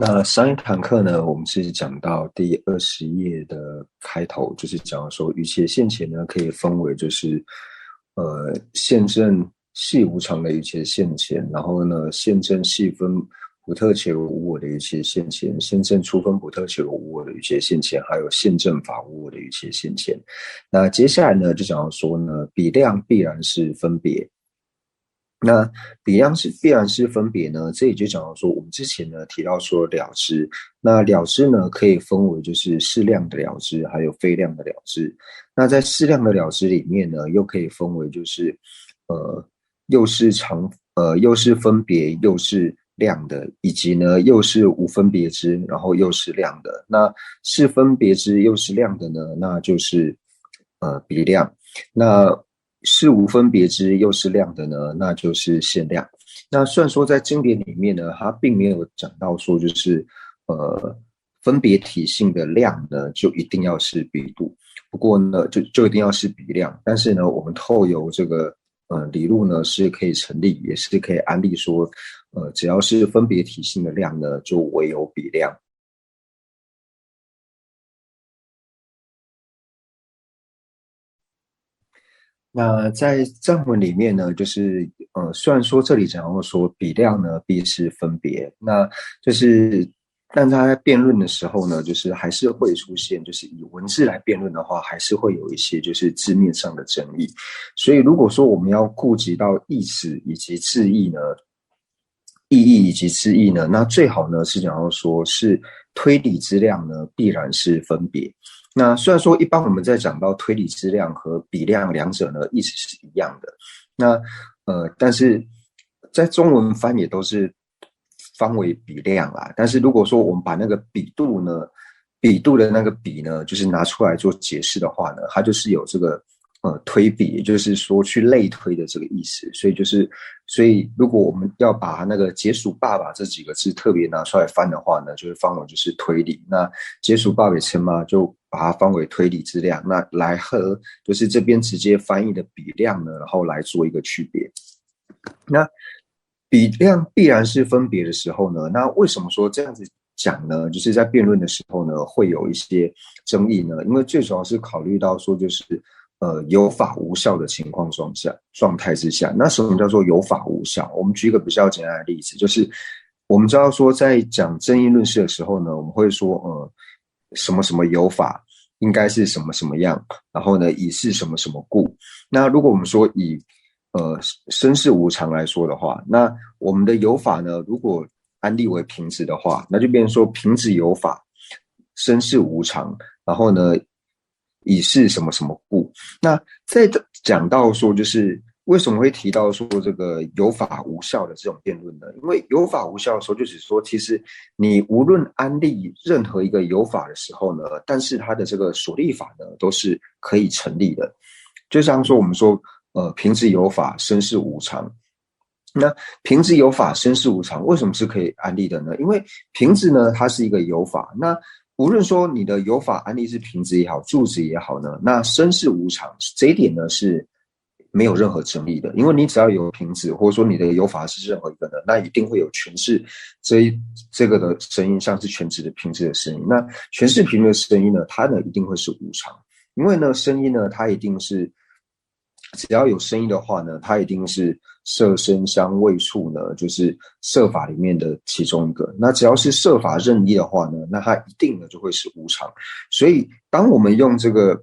那上一堂课呢，我们是讲到第20页的开头，就是讲说与其现前呢可以分为现正系无常的与其现前，然后呢现正细分不特且如无我的与其现前，现正初分不特且如无我的与其现前，还有现正法无我的与其现前。那接下来呢就讲到说呢，比量必然是分别。那比量是必然是分别呢？这里就讲到说，我们之前呢提到说了知，那了知呢可以分为就是适量的了知，还有非量的了知。那在适量的了知里面呢，又可以分为就是又是又是分别又是量的，以及呢又是无分别之，然后又是量的。那是分别之又是量的呢，那就是比量。那是无分别之又是量的呢，那就是限量。那虽然说在经典里面呢，它并没有讲到说就是分别体性的量呢，就一定要是比度。不过呢，就一定要是比量。但是呢，我们透由这个理路呢，是可以成立，也是可以安立说，只要是分别体性的量呢，就唯有比量。那在藏文里面呢，就是虽然说这里讲到说比量呢必是分别，那就是但他在辩论的时候呢，就是还是会出现，就是以文字来辩论的话，还是会有一些就是字面上的争议。所以如果说我们要顾及到意思以及字义呢，意义以及字义呢，那最好呢是讲到说是推理之量呢必然是分别。那虽然说一般我们在讲到推理之量和比量两者呢意思是一样的，那但是在中文翻也都是翻为比量啦。但是如果说我们把那个比度的那个比呢，就是拿出来做解释的话呢，它就是有这个推比，也就是说去类推的这个意思。所以如果我们要把那个解属爸爸这几个字特别拿出来翻的话呢，就是翻为就是推理。那解属爸爸称嘛，就把它翻为推理之量。那来和就是这边直接翻译的比量呢，然后来做一个区别。那比量必然是分别的时候呢，那为什么说这样子讲呢？就是在辩论的时候呢，会有一些争议呢？因为最主要是考虑到说，就是有法无效的情况状态之下，那什么叫做有法无效？我们举一个比较简单的例子，就是我们知道说，在讲正义论事的时候呢，我们会说，什么什么有法应该是什么什么样，然后呢，以是什么什么故。那如果我们说以身世无常来说的话，那我们的有法呢，如果安立为平直的话，那就变成说平直有法，身世无常，然后呢，以是什么什么故。那在讲到说，就是为什么会提到说这个有法无效的这种辩论呢？因为有法无效的时候，就只说其实你无论安立任何一个有法的时候呢，但是它的这个所立法呢，都是可以成立的。就像说我们说，平直有法，身世无常。那平直有法，身世无常，为什么是可以安立的呢？因为平直呢，它是一个有法。那无论说你的有法安立是平直也好，柱直也好呢，那身世无常这一点呢是没有任何争议的。因为你只要有平直，或者说你的有法是任何一个呢，那一定会有诠释这个的声音，像是全直的平直的声音。那全是平直的声音呢，它呢一定会是无常。因为呢，声音呢，它一定是只要有声音的话呢，它一定是色声香味触呢，就是色法里面的其中一个。那只要是色法任意的话呢，那它一定呢就会是无常。所以，当我们用这个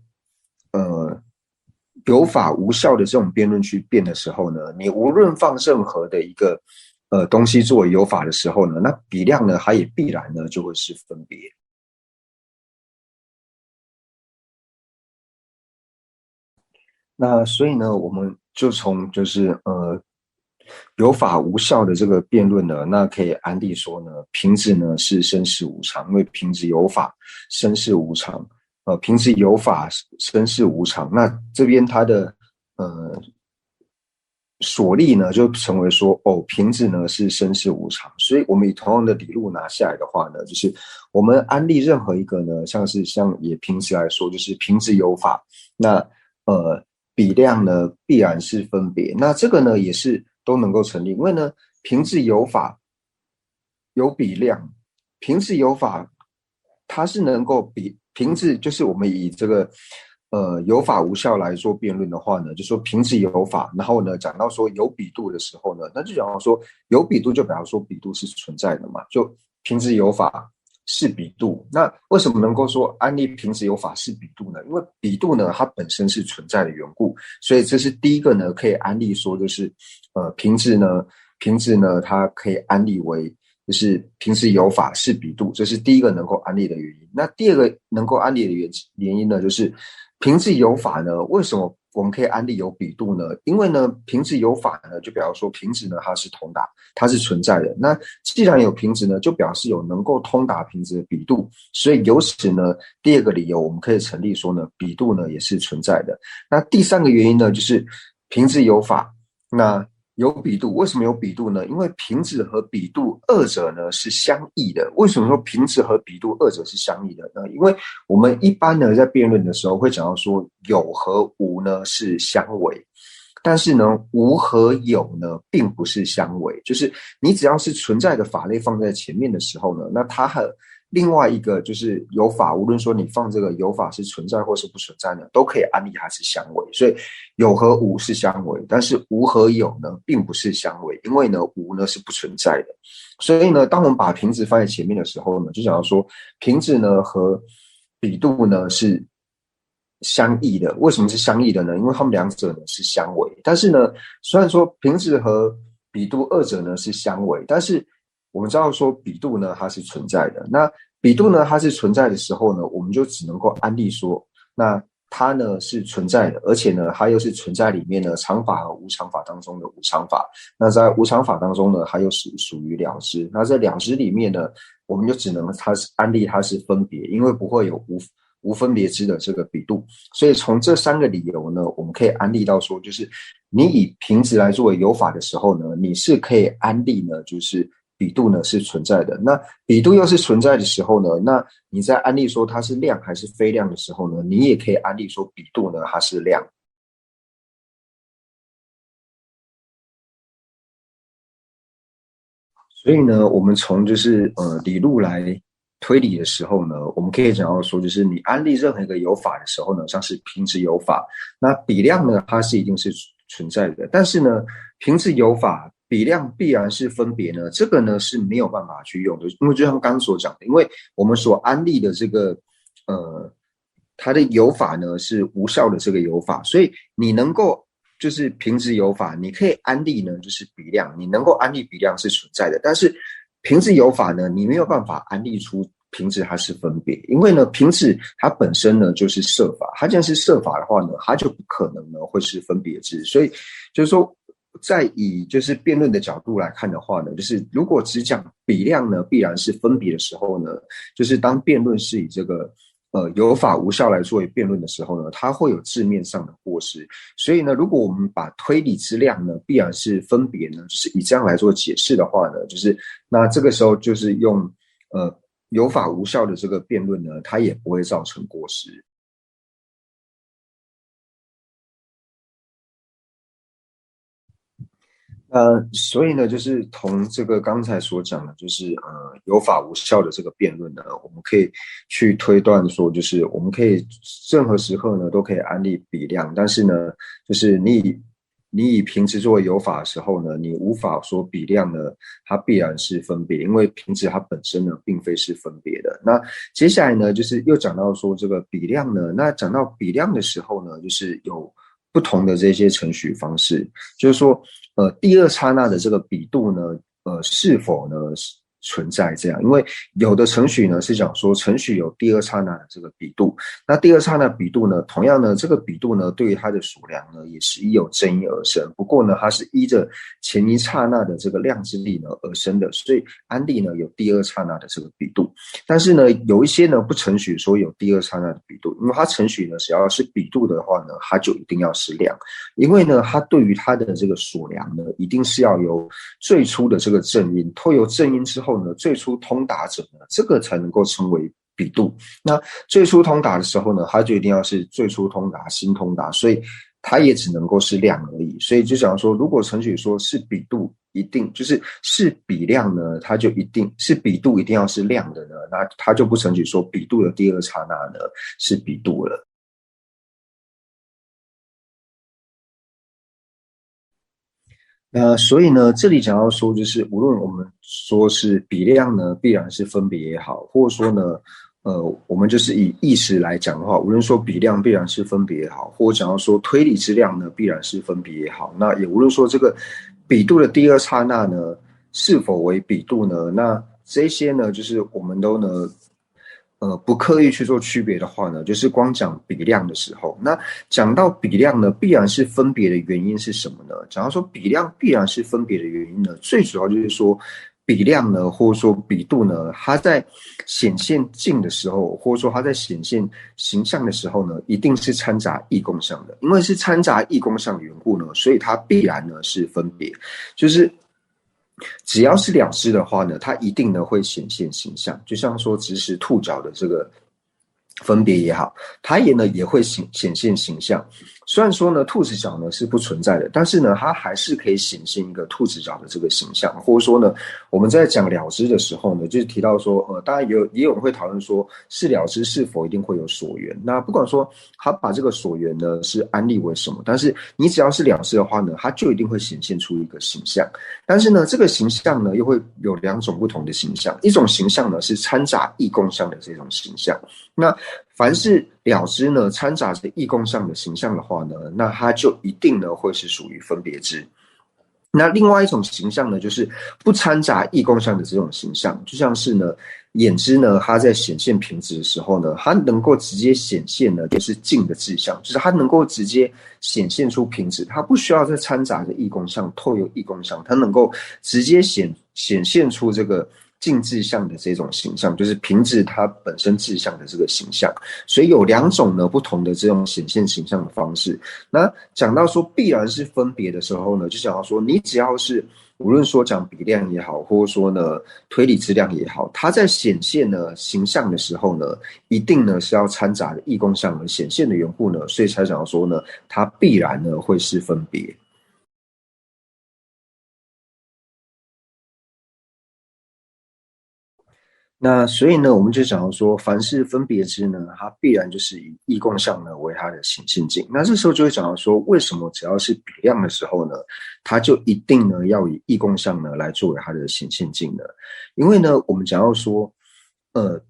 有法无效的这种辩论去辩的时候呢，你无论放任何的一个东西作为有法的时候呢，那比量呢，它也必然呢就会是分别。那所以呢，我们就从就是有法无效的这个辩论呢，那可以安利说呢，平直呢是身世无常，因为平直有法，身世无常。平直有法，身世无常。那这边它的呃所立呢，就成为说平直呢是身世无常。所以我们以同样的理路拿下来的话呢，就是我们安利任何一个呢，像以平直来说，就是平直有法，那比量呢必然是分别。那这个呢也是都能够成立，因为呢平直有法有比量，平质有法，它是能够比平质，就是我们以这个有法无效来做辩论的话呢，就说平质有法，然后呢讲到说有比度的时候呢，那就讲到说有比度就表示说比度是存在的嘛，就平质有法是比度。那为什么能够说安利平质有法是比度呢？因为比度呢它本身是存在的缘故，所以这是第一个呢可以安利说就是平质呢它可以安利为就是平时有法是比度，这是第一个能够安利的原因。那第二个能够安利的原因呢，就是平质有法呢，为什么我们可以安利有比度呢？因为呢，平质有法呢，就表示说平质呢它是通达，它是存在的。那既然有平质呢，就表示有能够通达平质的比度，所以由此呢，第二个理由我们可以成立说呢，比度呢也是存在的。那第三个原因呢，就是平质有法，那有比度，为什么有比度呢？因为平质和比度二者呢是相异的。为什么说平质和比度二者是相异的呢？因为我们一般呢在辩论的时候会讲到说有和无呢是相违，但是呢无和有呢并不是相违，就是你只要是存在的法类放在前面的时候呢，那它和另外一个就是有法，无论说你放这个有法是存在或是不存在呢，都可以安利它是相违。所以有和无是相违，但是无和有呢并不是相违，因为呢无呢是不存在的。所以呢当我们把平质放在前面的时候呢，就讲到说平质呢和比度呢是相异的。为什么是相异的呢？因为它们两者呢是相违。但是呢虽然说平质和比度二者呢是相违，但是我们知道说比度呢它是存在的。那比度呢它是存在的时候呢，我们就只能够安利说那它呢是存在的，而且呢它又是存在里面呢常法和无常法当中的无常法。那在无常法当中呢，它又是属于了知。那在了知里面呢，我们就只能它是安利它是分别，因为不会有无分别知的这个比度。所以从这三个理由呢，我们可以安利到说，就是你以平质来作为有法的时候呢，你是可以安利呢，就是比度呢是存在的。那比度又是存在的时候呢，那你在安利说它是量还是非量的时候呢，你也可以安利说比度呢它是量。所以呢，我们从就是理路来推理的时候呢，我们可以讲到说，就是你安利任何一个有法的时候呢，像是平质有法，那比量呢它是一定是存在的。但是呢，平质有法，比量必然是分别呢，这个呢是没有办法去用的，因为就像刚刚所讲的，因为我们所安利的这个它的有法呢是无效的这个有法，所以你能够就是平质有法，你可以安利呢就是比量，你能够安利比量是存在的。但是平质有法呢，你没有办法安利出平质它是分别，因为呢平质它本身呢就是设法，它既然是设法的话呢，它就不可能呢会是分别质。所以就是说在以就是辩论的角度来看的话呢，就是如果只讲比量呢必然是分别的时候呢，就是当辩论是以这个有法无效来作为辩论的时候呢，它会有字面上的过失。所以呢，如果我们把推理之量呢必然是分别呢，就是以这样来做解释的话呢，就是那这个时候就是用有法无效的这个辩论呢，它也不会造成过失。所以呢，就是从这个刚才所讲的，就是有法无效的这个辩论呢，我们可以去推断说，就是我们可以任何时刻呢都可以安利比量，但是呢，就是你以平质作为有法的时候呢，你无法说比量呢它必然是分别，因为平质它本身呢并非是分别的。那接下来呢，就是又讲到说这个比量呢，那讲到比量的时候呢，就是有不同的这些程序方式，就是说第二刹那的这个比度呢，是否呢存在这样？因为有的程序呢是讲说程序有第二刹那的这个比度，那第二刹那比度呢，同样呢这个比度呢对于它的数量呢也是有争议而生。不过呢它是依着前一刹那的这个量之力呢而生的，所以安利呢有第二刹那的这个比度。但是呢有一些呢不承许说有第二刹那的比度，因为它承许呢只要是比度的话呢，它就一定要是量，因为呢它对于它的这个数量呢一定是要由最初的这个正音，透由正音之后呢，最初通达者呢，这个才能够称为比度。那最初通达的时候呢，它就一定要是最初通达、新通达，所以它也只能够是量而已。所以就讲说，如果程序说是比度，一定是比量呢，它就一定是比度一定要是亮的呢，那它就不承许说比度的第二刹那呢是比度了。那所以呢，这里讲到说，就是无论我们说是比量呢，必然是分别也好，或者说呢，我们就是以意识来讲的话，无论说比量必然是分别也好，或者讲到说推理之量呢，必然是分别也好，那也无论说这个比度的第二刹那呢，是否为比度呢？那这些呢，就是我们都呢不刻意去做区别的话呢，就是光讲比量的时候，那讲到比量呢，必然是分别的原因是什么呢？假如说比量必然是分别的原因呢，最主要就是说比量呢，或者说比度呢，它在显现镜的时候，或者说它在显现形象的时候呢，一定是掺杂异共相的，因为是掺杂异共相的缘故呢，所以它必然呢是分别，就是只要是了知的话呢，它一定呢会显现形象，就像说直视兔角的这个分别也好，它也会显现形象。虽然说呢，兔子角呢是不存在的，但是呢，它还是可以显现一个兔子角的这个形象，或者说呢，我们在讲了知的时候呢，就是提到说，当然也有人会讨论说，是了知是否一定会有所缘？那不管说他把这个所缘呢是安立为什么，但是你只要是了知的话呢，它就一定会显现出一个形象。但是呢，这个形象呢又会有两种不同的形象，一种形象呢是掺杂异共相的这种形象，那凡是了知呢掺杂着异共相的形象的话呢，那它就一定呢会是属于分别知。那另外一种形象呢，就是不掺杂异共相的这种形象，就像是呢眼知呢，它在显现瓶子的时候呢，它能够直接显现呢就是镜的志向，就是它能够直接显现出瓶子，它不需要再掺杂着异共相，透有异共相，它能够直接显现出这个镜志向的这种形象，就是瓶子它本身志向的这个形象。所以有两种呢不同的这种显现形象的方式。那讲到说必然是分别的时候呢，就讲到说你只要是无论说讲比量也好，或者说呢推理之量也好，它在显现呢形象的时候呢，一定呢是要掺杂的异共相而显现的缘故呢，所以才讲到说呢，它必然呢会是分别。那所以呢，我们就讲到说，凡是分别知呢，它必然就是以异共相呢为它的显现境。那这时候就会讲到说，为什么只要是比量的时候呢，它就一定呢要以异共相呢来作为它的显现境呢？因为呢，我们讲到说，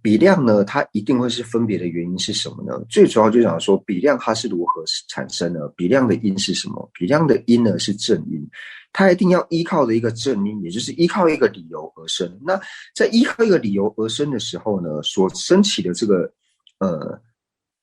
比量呢，它一定会是分别的原因是什么呢？最主要就讲说，比量它是如何产生的？比量的因是什么？比量的因呢是正因。它一定要依靠的一个正因，也就是依靠一个理由而生。那在依靠一个理由而生的时候呢，所升起的这个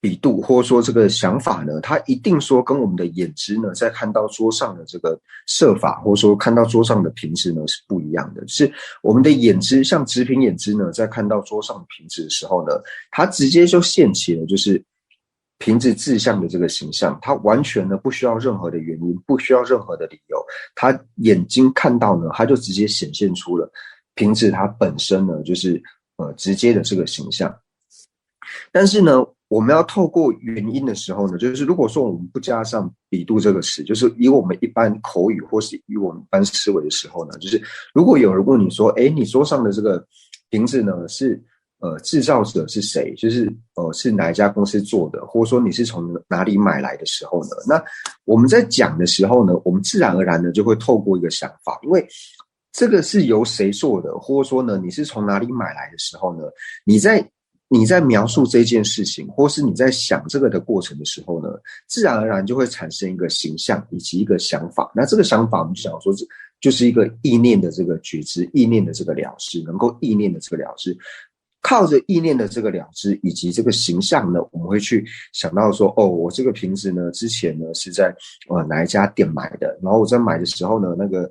比度或者说这个想法呢，它一定说跟我们的眼知呢，在看到桌上的这个设法，或者说看到桌上的瓶子呢是不一样的。是我们的眼知，像直屏眼知呢，在看到桌上的瓶子的时候呢，它直接就现起了就是瓶子志向的这个形象，它完全呢不需要任何的原因，不需要任何的理由，它眼睛看到呢，它就直接显现出了瓶子它本身呢就是直接的这个形象。但是呢，我们要透过原因的时候呢，就是如果说我们不加上比度这个词，就是以我们一般口语或是以我们一般思维的时候呢，就是如果有人问你说，你桌上的这个瓶子呢是制造者是谁？就是是哪一家公司做的，或者说你是从哪里买来的时候呢？那我们在讲的时候呢，我们自然而然的就会透过一个想法，因为这个是由谁做的，或者说呢你是从哪里买来的时候呢，你在描述这件事情，或是你在想这个的过程的时候呢，自然而然就会产生一个形象以及一个想法。那这个想法我们就想说，就是一个意念的这个觉知，意念的这个了知，能够意念的这个了知。靠着意念的这个了知以及这个形象呢，我们会去想到说，我这个瓶子呢，之前呢是在哪一家店买的，然后我在买的时候呢，那个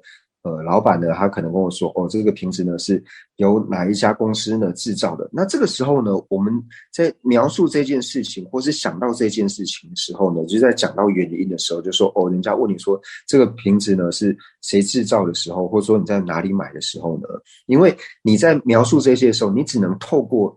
老板呢，他可能跟我说，这个瓶子呢是由哪一家公司呢制造的。那这个时候呢，我们在描述这件事情，或是想到这件事情的时候呢，就在讲到原因的时候，就说，人家问你说这个瓶子呢是谁制造的时候，或者说你在哪里买的时候呢，因为你在描述这些的时候，你只能透过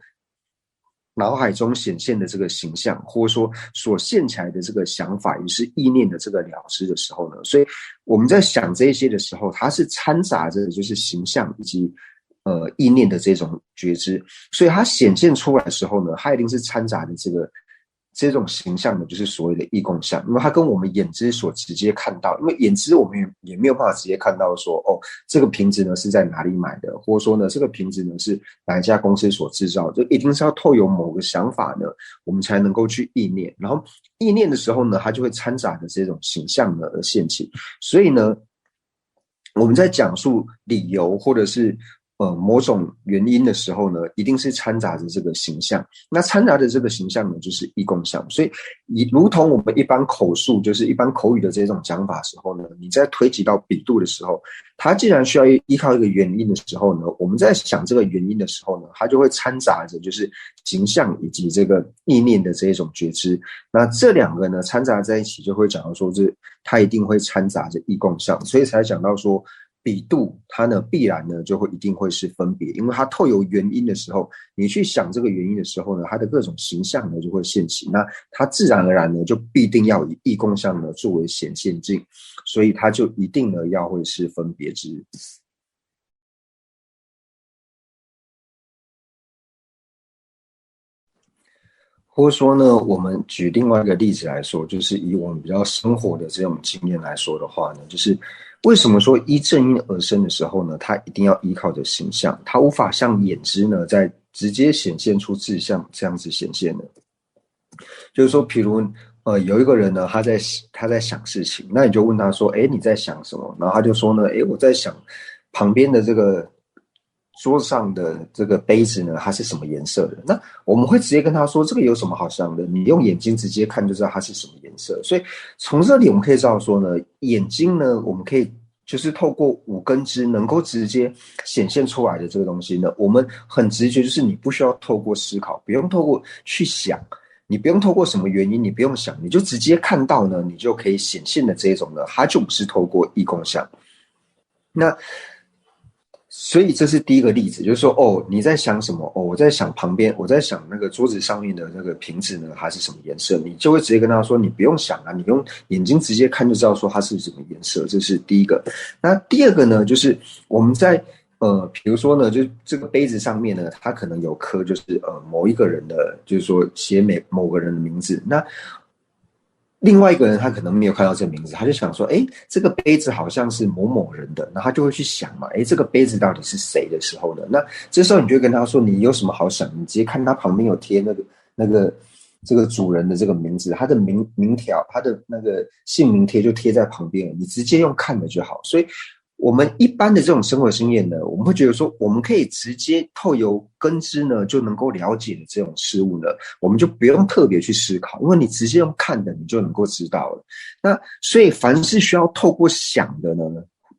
脑海中显现的这个形象，或者说所现起来的这个想法，也是意念的这个了知的时候呢，所以我们在想这些的时候，它是掺杂着就是形象以及意念的这种觉知，所以它显现出来的时候呢，它一定是掺杂的这种形象的，就是所谓的异共相，因为它跟我们眼知所直接看到，因为眼知我们也没有办法直接看到说，哦，这个瓶子呢是在哪里买的，或者说呢这个瓶子呢是哪一家公司所制造的，就一定是要透有某个想法呢，我们才能够去意念，然后意念的时候呢，它就会掺杂的这种形象呢而现起，所以呢，我们在讲述理由或者是某种原因的时候呢，一定是掺杂着这个形象。那掺杂着这个形象呢，就是异共相。所以，如同我们一般口述，就是一般口语的这种讲法的时候呢，你在推及到比度的时候，它既然需要依靠一个原因的时候呢，我们在想这个原因的时候呢，它就会掺杂着就是形象以及这个意念的这一种觉知。那这两个呢掺杂在一起，就会讲到说，它一定会掺杂着异共相，所以才讲到说。比度它呢必然呢就会一定会是分别，因为它透有原因的时候，你去想这个原因的时候呢，它的各种形象呢就会现起，那它自然而然呢就必定要以异共相呢作为显现境，所以它就一定呢要会是分别之。或者说呢，我们举另外一个例子来说，就是以我们比较生活的这种经验来说的话呢，就是为什么说依正因而生的时候呢，它一定要依靠着形象，它无法像眼知呢，在直接显现出志向这样子显现呢？就是说，譬如有一个人呢，他在想事情，那你就问他说，哎，你在想什么？然后他就说呢，哎，我在想旁边的这个桌上的这个杯子呢，它是什么颜色的？那我们会直接跟他说，这个有什么好想的？你用眼睛直接看就知道它是什么颜色。所以从这里我们可以知道说呢，眼睛呢，我们可以就是透过五根知能够直接显现出来的这个东西呢，我们很直觉，就是你不需要透过思考，不用透过去想。你不用透过什么原因，你不用想，你就直接看到呢，你就可以显现的这种呢，它就不是透过异共相。那所以这是第一个例子，就是说，哦，你在想什么？哦，我在想旁边，我在想那个桌子上面的那个瓶子呢，它是什么颜色？你就会直接跟他说，你不用想啊，你用眼睛直接看就知道说它是什么颜色。这是第一个。那第二个呢，就是我们在比如说呢，就这个杯子上面呢，它可能有刻就是某一个人的，就是说写某个人的名字。那另外一个人他可能没有看到这个名字，他就想说，哎，这个杯子好像是某某人的，那他就会去想嘛，哎，这个杯子到底是谁的时候呢？那这时候你就会跟他说，你有什么好想？你直接看他旁边有贴那个这个主人的这个名字，他的名条，他的那个姓名贴就贴在旁边了，你直接用看的就好。所以我们一般的这种生活经验呢，我们会觉得说，我们可以直接透由根知呢，就能够了解的这种事物呢，我们就不用特别去思考，因为你直接用看的，你就能够知道了。那所以凡是需要透过想的呢，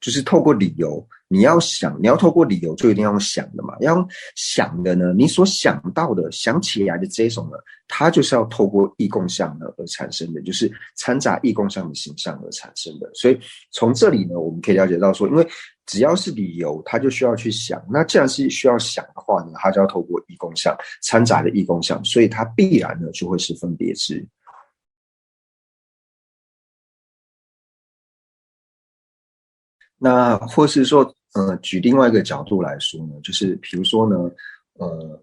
就是透过理由，你要想，你要透过理由，就一定要用想的嘛。要用想的呢，你所想到的、想起来的这种呢，它就是要透过异共相呢而产生的，就是掺杂异共相的形象而产生的。所以从这里呢，我们可以了解到说，因为只要是理由，它就需要去想。那既然是需要想的话呢，它就要透过异共相掺杂的异共相，所以它必然呢就会是分别知。那或是说，举另外一个角度来说呢，就是比如说呢，呃，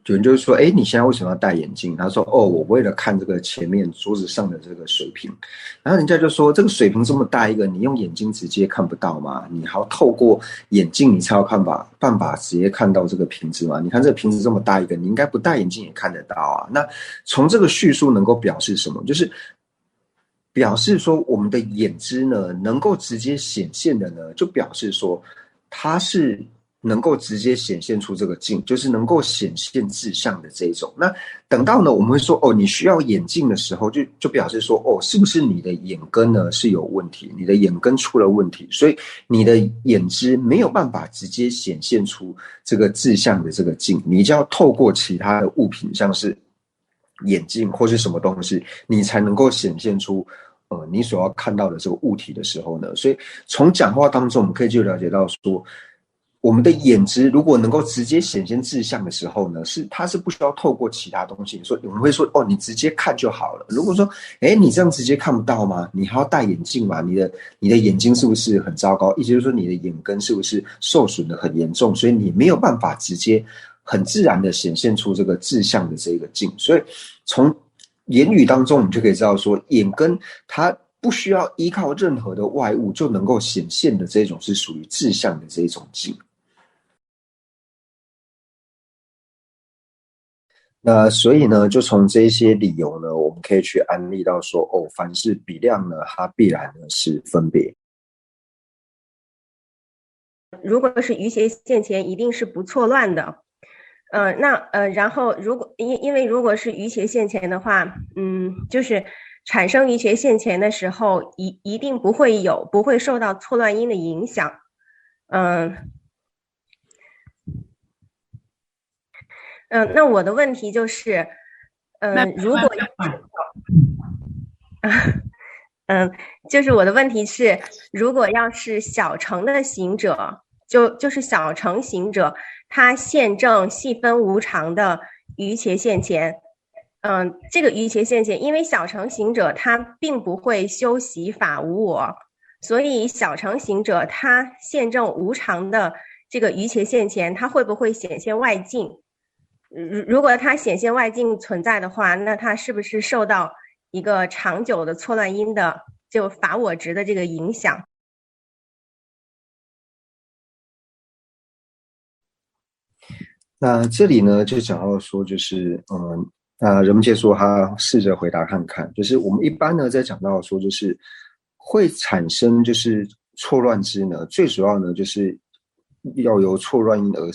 有人就是说，哎，你现在为什么要戴眼镜？他说，哦，我为了看这个前面桌子上的这个水瓶。然后人家就说，这个水瓶这么大一个，你用眼睛直接看不到吗？你还要透过眼镜，你才有办法直接看到这个瓶子吗？你看这个瓶子这么大一个，你应该不戴眼镜也看得到啊。那从这个叙述能够表示什么？就是表示说我们的眼知呢，能够直接显现的呢，就表示说它是能够直接显现出这个镜，就是能够显现志向的这一种。那等到呢，我们会说哦，你需要眼镜的时候，就表示说哦，是不是你的眼根呢是有问题，你的眼根出了问题，所以你的眼知没有办法直接显现出这个志向的这个镜，你就要透过其他的物品，像是眼镜或是什么东西，你才能够显现出你所要看到的这个物体的时候呢，所以从讲话当中我们可以就了解到说，我们的眼知如果能够直接显现志向的时候呢，它是不需要透过其他东西。我们会说哦，你直接看就好了。如果说，你这样直接看不到吗？你还要戴眼镜吗？你的眼睛是不是很糟糕？意思就是说你的眼根是不是受损的很严重？所以你没有办法直接很自然的显现出这个志向的这个境。所以从言语当中，我们就可以知道说，眼根它不需要依靠任何的外物就能够显现的这种是属于志向的这种境。那所以呢，就从这些理由呢，我们可以去安利到说，哦，凡是比量呢，它必然呢是分别。如果是余邪现前，一定是不错乱的。然后因为如果是余邪现前的话，就是产生余邪现前的时候，一定不会受到错乱因的影响。那我的问题就是，如果就是我的问题是，如果要是小乘的行者，就是小乘行者，他现证细分无常的余邪现前，这个余邪现前，因为小乘行者他并不会修习法无我，所以小乘行者他现证无常的这个余邪现前，他会不会显现外境？如果它显现外境存在的话，那它是不是受到一个长久的错乱因的就法我执的这个影响？那这里呢，就讲到说，就是人们界说他试着回答看看，就是我们一般呢在讲到说，就是会产生就是错乱之呢，最主要呢就是要由错乱因而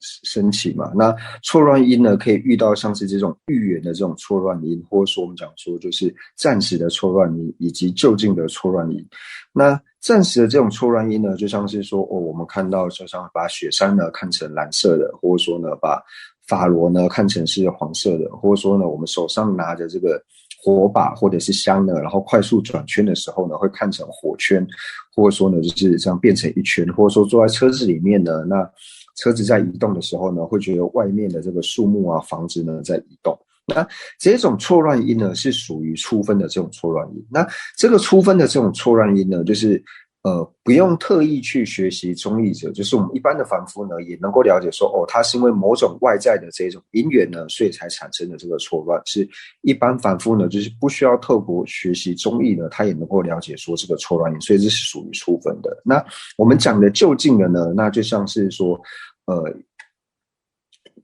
升起嘛。那错乱因呢，可以遇到像是这种预言的这种错乱因，或者说我们讲说就是暂时的错乱因，以及就近的错乱因。那暂时的这种错乱因呢，就像是说我们看到就像把雪山呢看成蓝色的，或者说呢把法罗呢看成是黄色的，或者说呢我们手上拿着这个火把或者是香呢，然后快速转圈的时候呢会看成火圈，或者说呢就是这样变成一圈，或者说坐在车子里面呢，那车子在移动的时候呢，会觉得外面的这个树木啊、房子呢在移动。那这种错乱因呢，是属于初分的这种错乱因。那这个初分的这种错乱因呢，就是不用特意去学习中立者，就是我们一般的凡夫呢，也能够了解说，它是因为某种外在的这种因缘呢，所以才产生的这个错乱。是一般凡夫呢，就是不需要透过学习中立呢，他也能够了解说这个错乱因，所以这是属于初分的。那我们讲的就近的呢，那就像是说，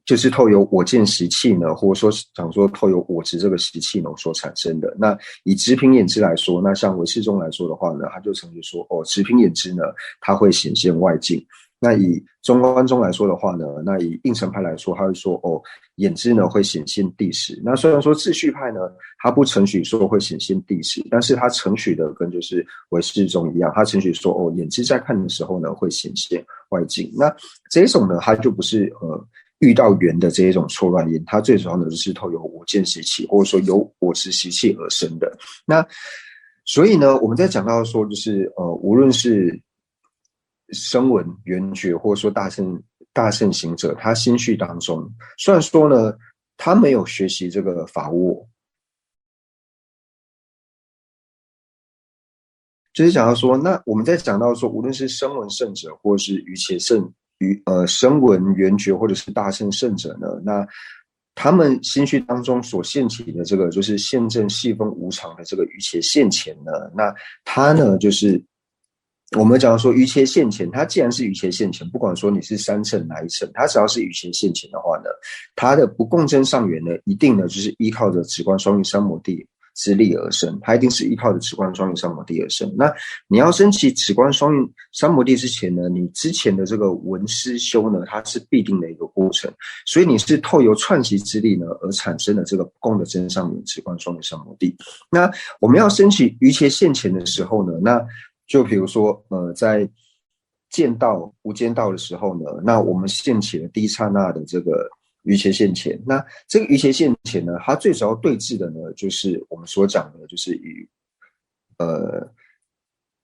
就是透由我见习气呢，或者说讲说透由我执这个习气呢所产生的。那以直品眼知来说，那像唯识中来说的话呢，他就曾经说直品眼知呢，它会显现外境。那以中观中来说的话呢，那以应成派来说，他会说眼知呢会显现地识。那虽然说秩序派呢，他不承许说会显现地识，但是他承许的跟就是唯识中一样，他承许说眼知在看的时候呢会显现外境。那这一种呢，它就不是遇到缘的这一种错乱因，它最主要的就是透由我见习气，或者说由我执习气而生的。那所以呢，我们在讲到说，就是无论是声闻缘觉，或者说大乘行者，他心绪当中，虽然说呢，他没有学习这个法我，就是讲到说，那我们在讲到说，无论是声闻圣者，或是余且圣声闻缘觉，或者是大乘圣者呢，那他们心绪当中所现起的这个，就是现证细分无常的这个余且现前呢，那他呢，就是我们讲说余且现前，它既然是余且现前，不管说你是三乘哪一乘，它只要是余且现前的话呢，它的不共真上缘呢，一定呢就是依靠着止观双运三摩地之力而生，它一定是依靠着止观双运三摩地而生。那你要升起止观双运三摩地之前呢，你之前的这个闻思修呢，它是必定的一个过程，所以你是透由串习之力呢而产生的这个不共的真上缘止观双运三摩地。那我们要升起余且现前的时候呢，那就比如说在见道无间道的时候呢，那我们现起了第一刹那的这个余且现前。那这个余且现前呢，它最主要对峙的呢，就是我们所讲的，就是以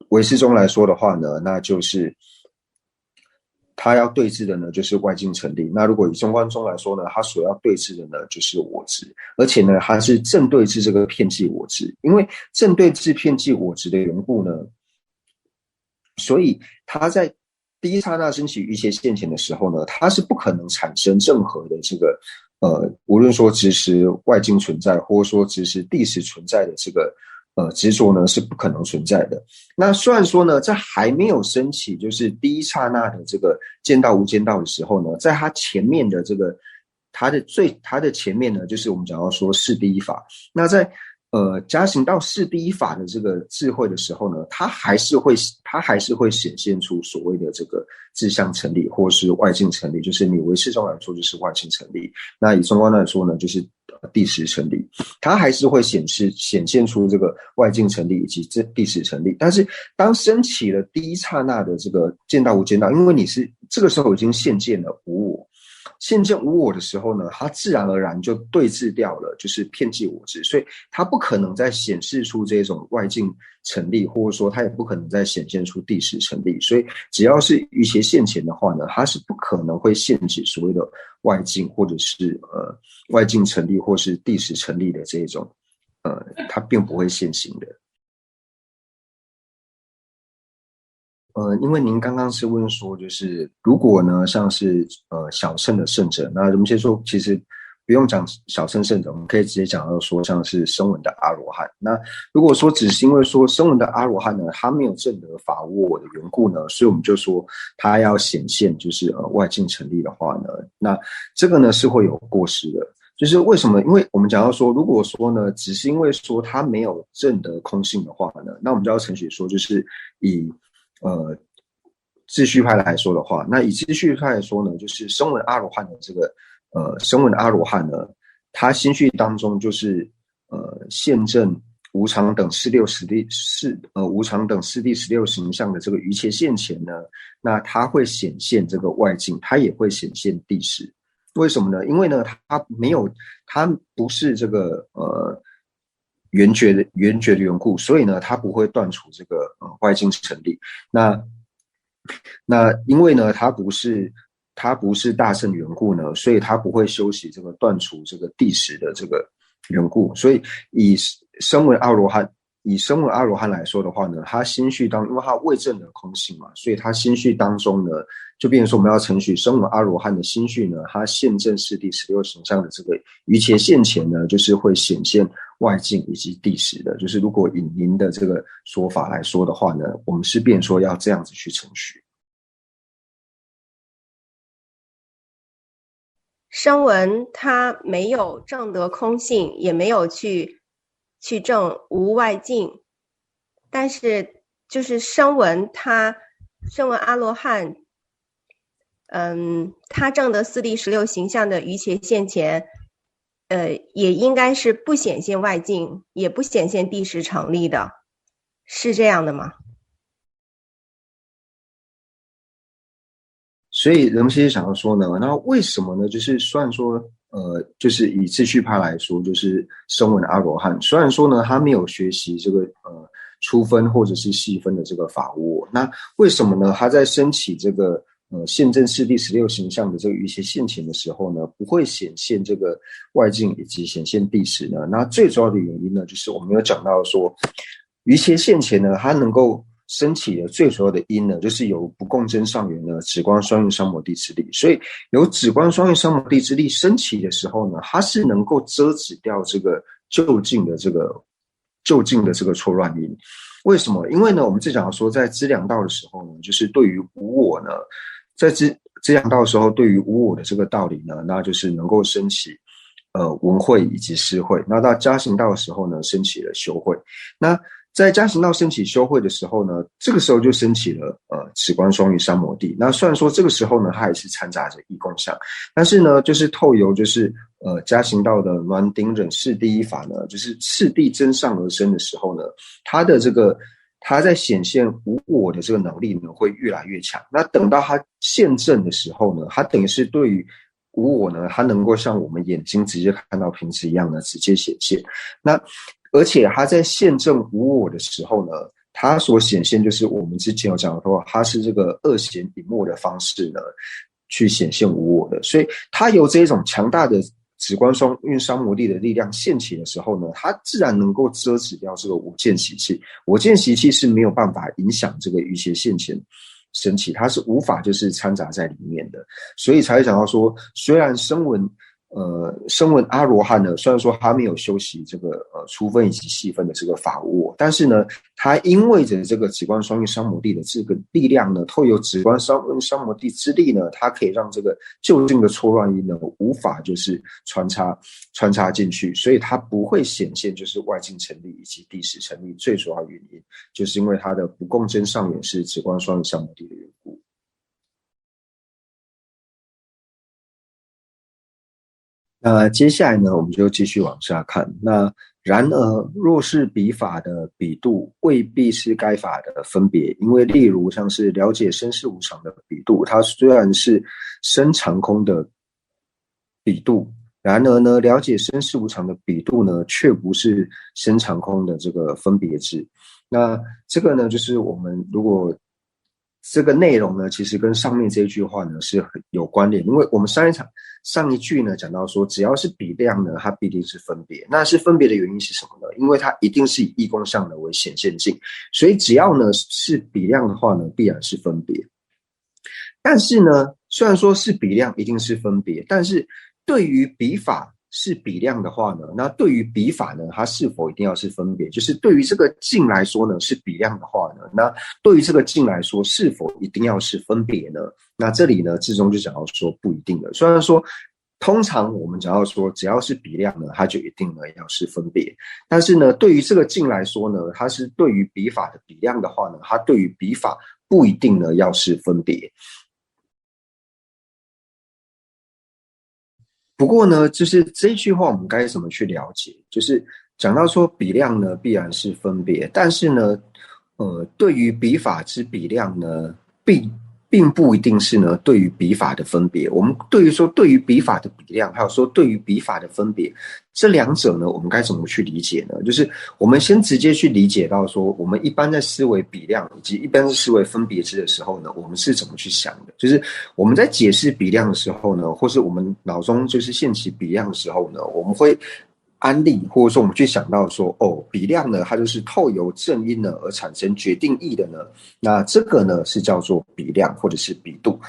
唯识中来说的话呢，那就是他要对峙的呢就是外境成立。那如果以中观宗来说呢，他所要对峙的呢就是我执，而且呢他是正对峙这个遍计我执，因为正对峙遍计我执的缘故呢，所以他在第一刹那升起于切现前的时候呢，他是不可能产生任何的这个无论说执持外境存在，或者说执持地识存在的这个执着呢是不可能存在的。那虽然说呢，在还没有升起就是第一刹那的这个见道无间道的时候呢，在他前面的这个他的前面呢，就是我们讲到说是第一法。那在加行到是第一法的这个智慧的时候呢，它还是会显现出所谓的这个自相成立，或是外境成立，就是你唯识中来说就是外境成立，那以中观来说呢就是地识成立，它还是会显现出这个外境成立以及地识成立。但是当升起了第一刹那的这个见道无间道，因为你是这个时候已经现见了无我，现见无我的时候呢，它自然而然就对峙掉了就是遍计我执，所以它不可能再显示出这种外境成立，或者说它也不可能再显现出地识成立。所以只要是于切现前的话呢，它是不可能会限制所谓的外境，或者是外境成立或是地识成立的这种它并不会现行的。因为您刚刚是问说，就是如果呢，像是小乘的圣者，那我们先说，其实不用讲小乘圣者，我们可以直接讲到说，像是声闻的阿罗汉。那如果说只是因为说声闻的阿罗汉呢，他没有证得法无我的缘故呢，所以我们就说他要显现就是外境成立的话呢，那这个呢是会有过失的。就是为什么？因为我们讲到说，如果说呢，只是因为说他没有证得空性的话呢，那我们就要承许说，就是以秩序派来说的话，那以秩序派来说呢，就是声闻阿罗汉的这个声闻阿罗汉呢，他心绪当中就是现证无常等无常等四谛16形象的这个于切现前呢，那他会显现这个外境，他也会显现地识。为什么呢？因为呢，他不是这个缘觉的缘故，所以呢，他不会断除这个外境成立。那因为呢，他不是大乘缘故呢，所以他不会修习这个断除这个地识的这个缘故。所以以声闻阿罗汉来说的话呢，他心绪因为他未证的空性嘛，所以他心绪当中呢，就变成说我们要承许声闻阿罗汉的心绪呢，他现证四谛16形象的这个于切现前呢，就是会显现外境以及地识的。就是如果以您的这个说法来说的话呢，我们是变成说要这样子去承许。声闻他没有证得空性，也没有去证无外境，但是就是声闻阿罗汉，他证得四谛16形象的于切现前，也应该是不显现外境，也不显现地识成立的，是这样的吗？所以人们其实想要说呢，那为什么呢？就是虽然说就是以秩序派来说，就是声闻的阿罗汉，虽然说呢他没有学习这个粗分或者是细分的这个法无我，那为什么呢？他在升起这个现证四谛16形象的这个于切现前的时候呢，不会显现这个外境以及显现地识呢？那最主要的原因呢，就是我们有讲到说，于切现前呢，它能够升起的最主要的因呢，就是有不共真上缘呢，止观双运三摩地之力。所以有止观双运三摩地之力升起的时候呢，它是能够遮止掉这个就近的这个错乱因。为什么？因为呢，我们之前讲说，在资粮道的时候呢，就是对于无我呢，在资粮道的时候，对于无我的这个道理呢，那就是能够升起闻慧以及思慧。那到加行道的时候呢，升起了修慧。那在加行道升起修慧的时候呢，这个时候就升起了止观双运三摩地。那虽然说这个时候呢，它还是掺杂着义共相，但是呢，就是透由就是加行道的暖顶忍四第一法呢，就是次第增上而生的时候呢，它在显现无我的这个能力呢，会越来越强。那等到它现证的时候呢，它等于是对于无我呢，它能够像我们眼睛直接看到瓶子一样呢，直接显现。那而且他在现证无我的时候呢，它所显现就是我们之前有讲说，它是这个二显隐没的方式呢，去显现无我的，所以它由这种强大的止观双运三摩地的力量现起的时候呢，它自然能够遮止掉这个我见习气。我见习气是没有办法影响这个瑜伽现前升起，它是无法就是掺杂在里面的，所以才会讲到说，虽然声闻阿罗汉呢，虽然说他没有修习这个粗分以及细分的这个法我，但是呢，他因为着这个止观双运三摩地的这个力量呢，透由止观双运三摩地之力呢，它可以让这个就近的错乱音呢无法就是穿插进去，所以它不会显现就是外境成立以及第十成立最主要原因，就是因为它的不共真上缘是止观双运三摩地的缘故。那接下来呢，我们就继续往下看。那然而，若是彼法的彼度，未必是该法的分别，因为例如像是了解身世无常的彼度，它虽然是身长空的彼度，然而呢，了解身世无常的彼度呢，却不是身长空的这个分别智。那这个呢，就是我们如果这个内容呢，其实跟上面这一句话呢是很有关联，因为我们上一句呢讲到说，只要是比量呢，它必定是分别。那是分别的原因是什么呢？因为它一定是以义共相呢为显现境，所以只要呢是比量的话呢，必然是分别。但是呢，虽然说是比量一定是分别，但是对于比法是比量的话呢，那对于比法呢，它是否一定要是分别？就是对于这个境来说呢，是比量的话呢，那对于这个境来说，是否一定要是分别呢？那这里呢，志中就讲到说不一定的。虽然说通常我们讲到说，只要是比量呢，它就一定呢要是分别。但是呢，对于这个境来说呢，它是对于比法的比量的话呢，它对于比法不一定呢要是分别。不过呢，就是这一句话我们该怎么去了解？就是讲到说比量呢必然是分别，但是呢，对于比法之比量呢，并不一定是呢对于比法的分别。我们对于比法的比量，还有说对于比法的分别，这两者呢，我们该怎么去理解呢？就是我们先直接去理解到说，我们一般在思维比量以及一般在思维分别之的时候呢，我们是怎么去想的？就是我们在解释比量的时候呢，或是我们脑中就是现起比量的时候呢，我们会安利，或者说我们去想到说，比量呢，它就是透由正因呢而产生决定义的呢，那这个呢是叫做比量或者是比度，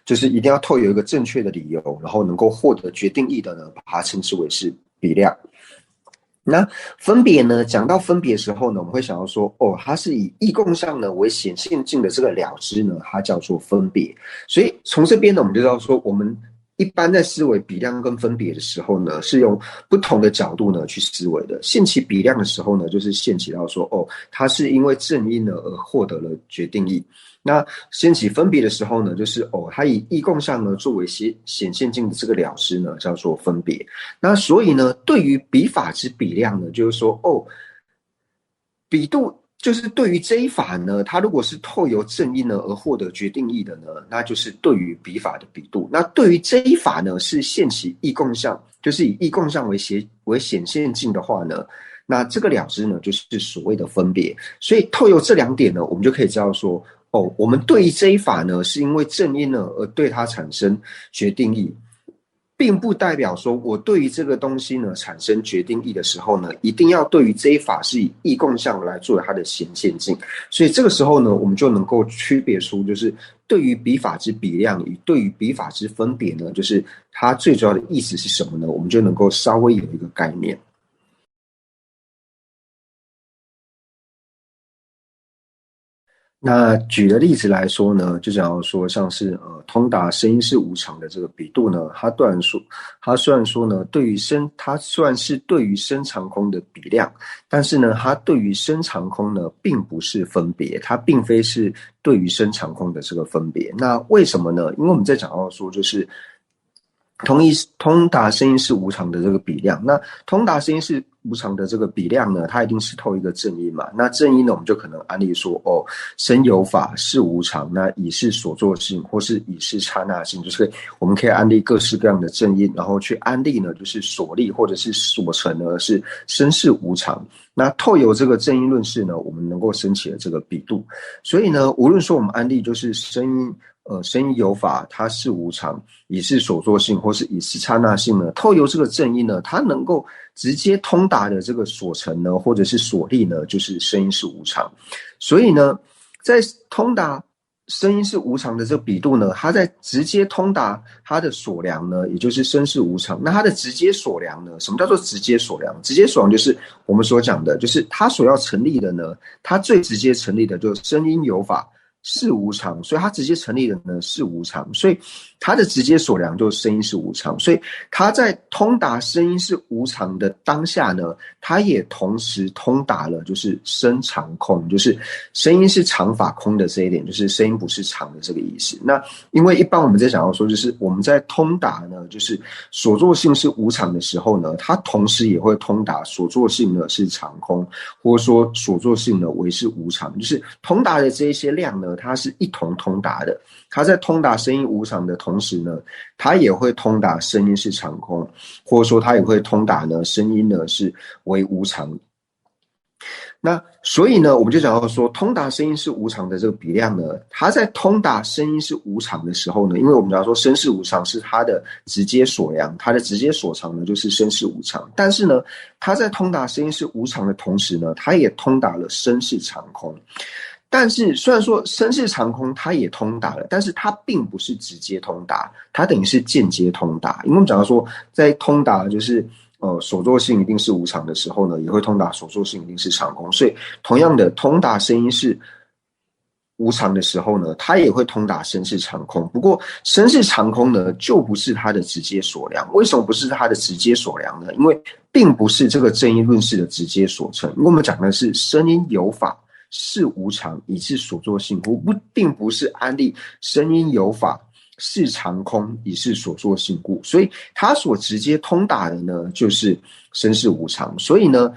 就是一定要透由一个正确的理由，然后能够获得决定义的呢，把它称之为是比量。那分别呢，讲到分别的时候呢，我们会想到说，它是以义共相呢为显现境的这个了知呢，它叫做分别。所以从这边呢，我们就知道说，我们一般在思维比量跟分别的时候呢，是用不同的角度呢去思维的。现起比量的时候呢，就是现起到说，它是因为正因呢而获得了决定义。那掀起分别的时候呢，就是它以义共相呢作为显现境的这个了知呢，叫做分别。那所以呢，对于比法之比量呢，就是说比度就是对于这一法呢，它如果是透由正因呢而获得决定义的呢，那就是对于比法的比度。那对于这一法呢，是现起义共相，就是以义共相为显现境的话呢，那这个了知呢，就是所谓的分别。所以透由这两点呢，我们就可以知道说，我们对于这一法呢，是因为正因呢而对它产生决定义，并不代表说我对于这个东西呢产生决定义的时候呢，一定要对于这一法是以义共相来作为它的显现境。所以这个时候呢，我们就能够区别出，就是对于比法之比量与对于比法之分别呢，就是它最主要的意思是什么呢？我们就能够稍微有一个概念。那举的例子来说呢，就讲到说，像是通达声音是无常的这个比度呢，它虽然说呢，它虽然是对于声长空的比量，但是呢，它对于声长空呢，并不是分别，它并非是对于声长空的这个分别。那为什么呢？因为我们在讲到说，就是通达声音是无常的这个比量，那通达声音是无常的这个比量呢，它一定是透一个正因嘛。那正因呢，我们就可能案例说，生有法，事无常，那以是所作性，或是以是刹那性，就是我们可以案例各式各样的正因，然后去案例呢，就是所立或者是所成呢是生事无常。那透由这个正因论事呢，我们能够升起了这个比度。所以呢，无论说我们案例就是生因有法，它是无常，以是所作性，或是以是刹那性呢，透由这个正因呢，它能够直接通达的这个所成呢，或者是所立呢，就是生因是无常。所以呢，在通达生因是无常的这个比度呢，它在直接通达它的所量呢，也就是生是无常。那它的直接所量呢，什么叫做直接所量？直接所量就是我们所讲的，就是它所要成立的呢，它最直接成立的就是生因有法，是无常，所以它直接成立的呢是无常，所以它的直接所量就是生因是无常，所以它在通达生因是无常的当下呢，它也同时通达了就是生常空，就是生因是常法空的这一点，就是生因不是常的这个意思。那因为一般我们在讲到说，就是我们在通达呢，就是所作性是无常的时候呢，它同时也会通达所作性呢是常空，或者说所作性呢为是无常，就是通达的这一些量呢，它是一同通达的。它在通达生因无常的同时呢，它也会通达生因是常空，或者说它也会通达呢生因呢是为无常。那所以呢，我们就讲到说，通达生因是无常的这个比量呢，它在通达生因是无常的时候呢，因为我们讲说生是无常是它的直接所量，它的直接所常呢就是生是无常，但是呢，它在通达生因是无常的同时呢，它也通达了生是常空。但是虽然说生是常空它也通达了，但是它并不是直接通达，它等于是间接通达。因为我们讲到说，在通达就是所作性一定是无常的时候呢，也会通达所作性一定是常空，所以同样的通达生因是无常的时候呢，它也会通达生是常空。不过生是常空呢，就不是它的直接所量。为什么不是它的直接所量呢？因为并不是这个正因论事的直接所成，因为我们讲的是生因有法，是无常，以是所作性，并不是安立生因有法，是常空，以是所作性故。所以它所直接通达的呢，就是生是无常。所以呢，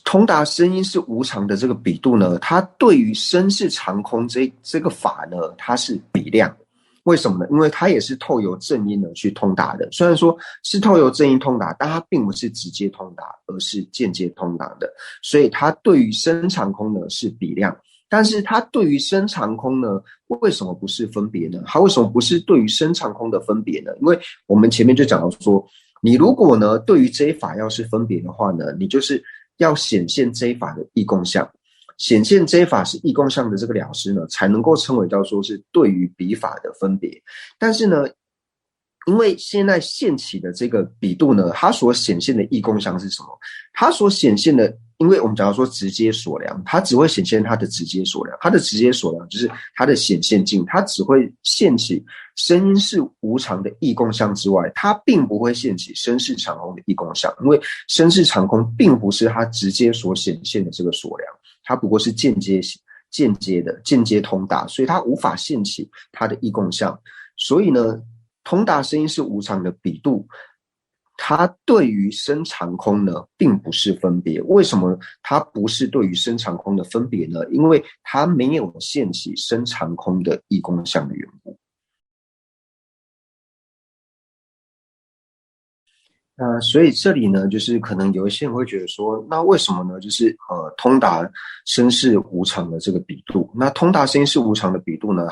通达生因是无常的这个比度呢，它对于生是常空这个法呢，它是比量。为什么呢？因为它也是透由正因呢去通达的。虽然说是透由正因通达，但它并不是直接通达，而是间接通达的。所以它对于生常空呢是比量，但是它对于生常空呢，为什么不是分别呢？它为什么不是对于生常空的分别呢？因为我们前面就讲到说，你如果呢对于这一法要是分别的话呢，你就是要显现这一法的异共相。显现这一法是异共相的这个了知呢，才能够称为叫说是对于彼法的分别。但是呢，因为现在现起的这个比度呢，它所显现的异共相是什么？它所显现的，因为我们讲到说直接所量，它只会显现它的直接所量，它的直接所量就是它的显现境，它只会现起生因是无常的异共相之外，它并不会现起生是常空的异共相，因为生是常空并不是它直接所显现的这个所量，它不过是间接通达，所以它无法现起它的异共相。所以呢，通达生因是无常的比度，它对于生常空呢并不是分别。为什么它不是对于生常空的分别呢？因为它没有现起生常空的异共相的缘故。所以这里呢，就是可能有一些人会觉得说，那为什么呢？就是通达生是无常的这个比度，那通达生是无常的比度呢，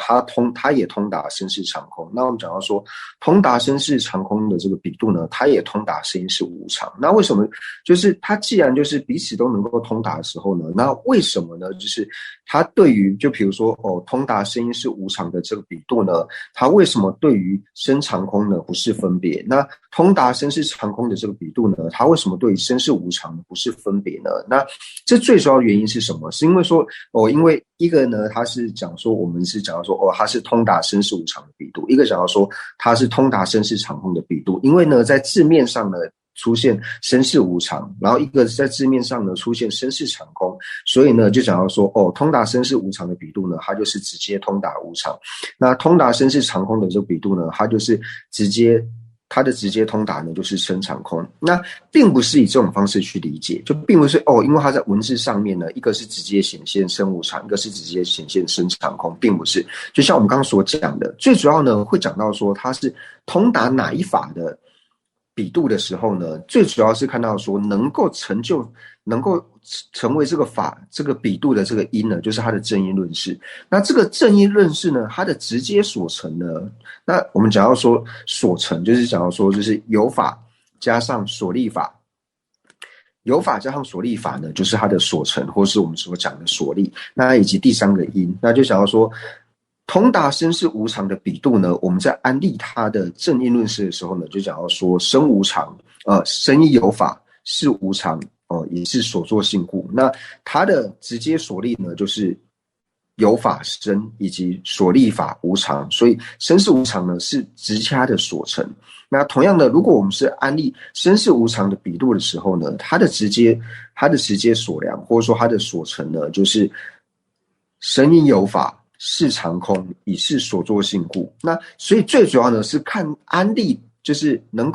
它也通达生是常空。那我们讲到说，通达生是常空的这个比度呢，它也通达生是无常。那为什么？就是它既然就是彼此都能够通达的时候呢，那为什么呢？就是它对于就比如说通达生是无常的这个比度呢，它为什么对于生常空呢不是分别？那通达生是常空的这个比度呢，它为什么对于生是无常不是分别呢？那这最主要的原因是什么？是因为说因为一个呢，它是讲说我们是讲到说它是通达生是无常的比度，一个讲到说它是通达生是常空的比度。因为呢，在字面上呢出现生是无常，然后一个在字面上呢出现生是常空，所以呢就讲到说通达生是无常的比度呢，它就是直接通达无常。那通达生是常空的这个比度呢，它就是直接它的直接通达呢就是生长空。那并不是以这种方式去理解，就并不是因为它在文字上面呢，一个是直接显现生无常，一个是直接显现生长空，并不是。就像我们刚刚所讲的，最主要呢会讲到说它是通达哪一法的比度的时候呢，最主要是看到说能够成为这个法这个比度的这个因呢，就是它的正因论事。那这个正因论事呢，它的直接所成呢，那我们讲到说所成，就是讲到说就是有法加上所立法，有法加上所立法呢，就是它的所成，或是我们所讲的所立。那以及第三个因，那就讲到说通达生是无常的比度呢，我们在安立它的正因论事的时候呢，就讲到说生无常，生亦有法，是无常，也是所作性故。那它的直接所立呢，就是有法生以及所立法无常，所以生是无常呢是直掐的所成。那同样的，如果我们是安立生是无常的比度的时候呢，它的直接所量，或者说它的所成呢，就是生因有法，是常空，以是所作性故。那所以最主要呢是看安立，就是能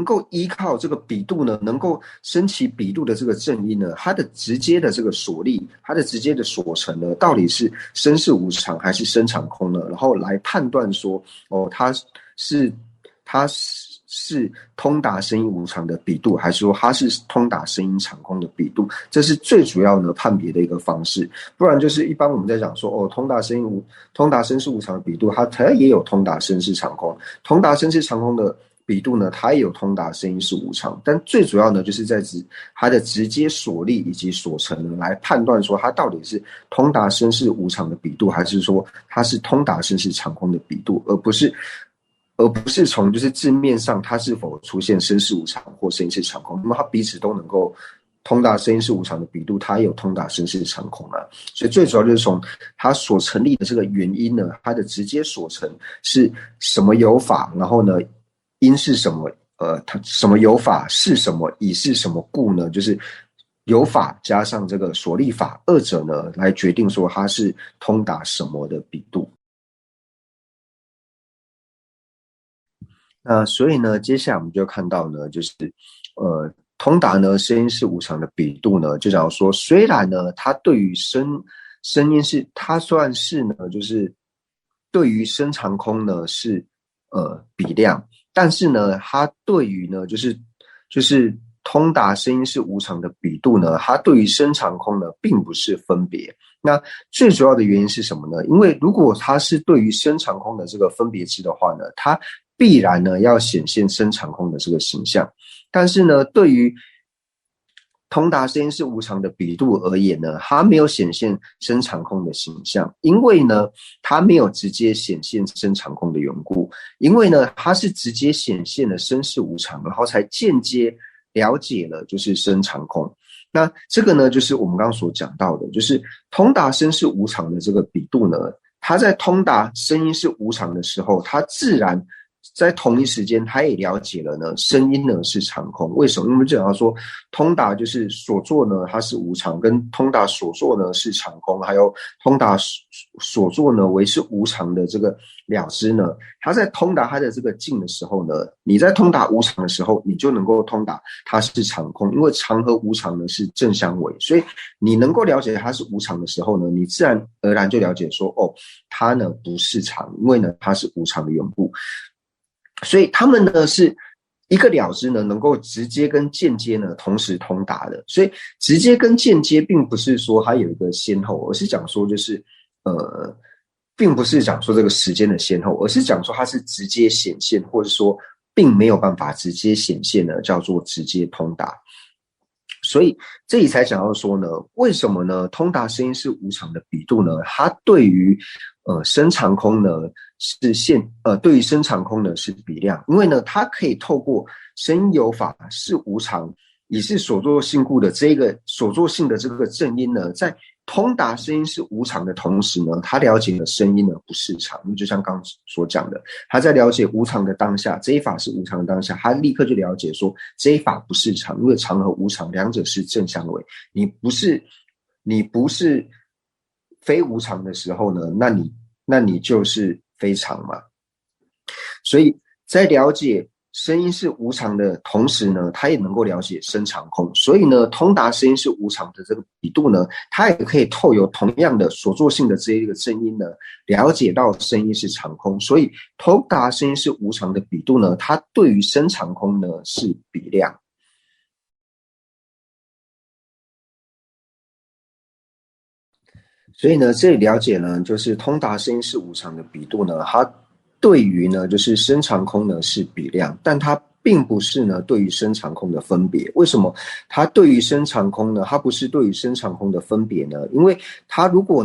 够依靠这个比度呢，能够升起比度的这个正因呢，它的直接的这个所立，它的直接的所成呢，到底是生是无常还是生常空呢？然后来判断说，它是通达生因无常的比度，还是说它是通达生因常空的比度？这是最主要的判别的一个方式。不然就是一般我们在讲说，通达生是无常的比度，它也有通达生是常空，通达生是常空的比度呢，它也有通达生因是无常，但最主要呢，就是在它的直接所立以及所成呢，来判断说它到底是通达生是无常的比度，还是说它是通达生是常空的比度，而不是从就是字面上它是否出现生是无常或生是常空，那么它彼此都能够通达生是无常的比度，它也有通达生是常空啊。所以最主要就是从它所成立的这个原因呢，它的直接所成是什么有法，然后呢因是什么？它什么有法是什么？以是什么故呢？就是有法加上这个所立法，二者呢来决定说它是通达什么的比度。那所以呢，接下来我们就看到呢，就是通达呢生因是无常的比度呢，就讲说，虽然呢它对于生因是它算是呢，就是对于生常空呢是比量。但是呢，它对于呢，就是通达生因是无常的比度呢，它对于生常空呢，并不是分别。那最主要的原因是什么呢？因为如果它是对于生常空的这个分别知的话呢，它必然呢要显现生常空的这个形象。但是呢，对于通达生因是无常的比度而言呢，它没有显现生常空的形象，因为呢，它没有直接显现生常空的缘故，因为呢，它是直接显现了生是无常，然后才间接了解了就是生常空。那这个呢，就是我们刚刚所讲到的，就是通达生是无常的这个比度呢，它在通达生因是无常的时候，它自然在同一时间，他也了解了呢，声音呢是常空。为什么？因为我们讲到说，通达就是所作呢，它是无常；跟通达所作呢是常空，还有通达所作呢为是无常的这个了知呢，它在通达它的这个境的时候呢，你在通达无常的时候，你就能够通达它是常空，因为常和无常呢是正相违，所以你能够了解它是无常的时候呢，你自然而然就了解说，它呢不是常，因为呢它是无常的缘故。所以他们呢是一个了知呢，能够直接跟间接呢同时通达的。所以直接跟间接并不是说它有一个先后，而是讲说就是并不是讲说这个时间的先后，而是讲说它是直接显现，或者说并没有办法直接显现呢，叫做直接通达。所以这里才讲到说呢，为什么呢？通达生因是无常的比度呢？它对于生常空呢对于生常空呢是比量，因为呢它可以透过生因有法是无常，以是所作性故的这个所作性的这个正因呢，在通达生因是无常的同时呢，他了解了生因呢不是常，因为就像刚刚所讲的，他在了解无常的当下，这一法是无常的当下，他立刻就了解说这一法不是常，因为常和无常两者是正相违，你不是非无常的时候呢，那你就是非常嘛。所以在了解声音是无常的同时呢，他也能够了解声长空，所以呢，通达声音是无常的这个比度呢，他也可以透由同样的所作性的这一个声音呢，了解到声音是长空，所以通达声音是无常的比度呢，它对于声长空呢是比量。所以呢，这里了解呢，就是通达声音是无常的比度呢，它对于呢就是声长空呢是比量，但它并不是呢对于声长空的分别。为什么它对于声长空呢？它不是对于声长空的分别呢？因为它如果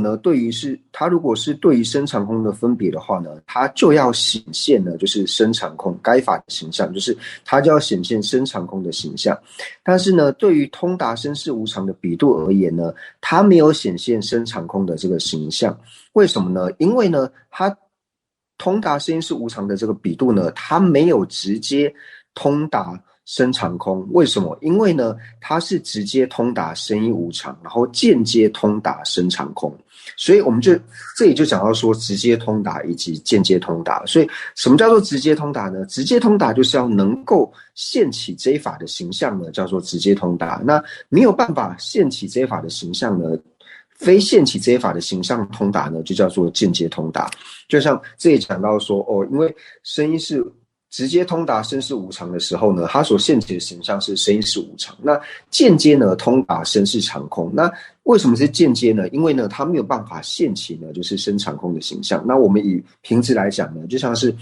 是对于声长空的分别的话呢，它就要显现呢就是声长空该法的形象，就是它就要显现声长空的形象。但是呢，对于通达声是无常的比度而言呢，它没有显现声长空的这个形象。为什么呢？因为呢，它通达声音是无常的这个比度呢，它没有直接通达声长空。为什么？因为呢，它是直接通达声音无常，然后间接通达声长空。所以我们这里就讲到说直接通达以及间接通达。所以什么叫做直接通达呢？直接通达就是要能够现起这一法的形象呢，叫做直接通达。那没有办法现起这一法的形象呢，非现起这一法的形象通达呢，就叫做间接通达。就像这里讲到说因为声音是直接通达声是无常的时候呢，它所现起的形象是声音是无常。那间接呢通达声是长空。那为什么是间接呢？因为呢它没有办法现起呢就是声长空的形象。那我们以平直来讲呢，就像是